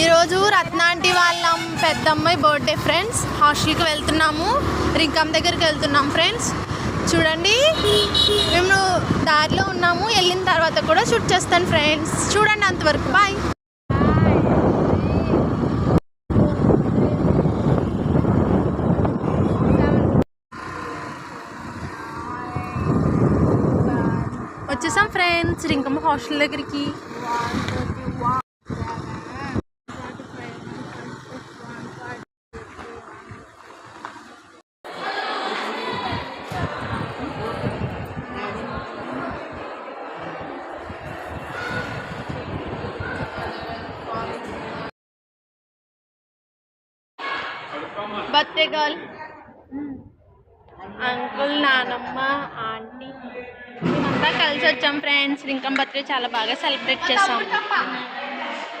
ఈరోజు రత్నాంటి వాళ్ళ పెద్దమ్మాయి బర్త్డే ఫ్రెండ్స్. హాస్టల్కి వెళ్తున్నాము, రింకమ్ దగ్గరికి వెళ్తున్నాం ఫ్రెండ్స్. చూడండి, మేము దారిలో ఉన్నాము. వెళ్ళిన తర్వాత కూడా షూట్ చేస్తాను ఫ్రెండ్స్. చూడండి, అంతవరకు బాయ్. వచ్చేసాం ఫ్రెండ్స్ రింకమ్మ హాస్టల్ దగ్గరికి. బర్త్డే గర్ల్, అంకుల్, నానమ్మ, ఆంటీ మేమంతా కలిసి వచ్చాం ఫ్రెండ్స్. రింకమ్ బర్త్డే చాలా బాగా సెలబ్రేట్ చేసాం.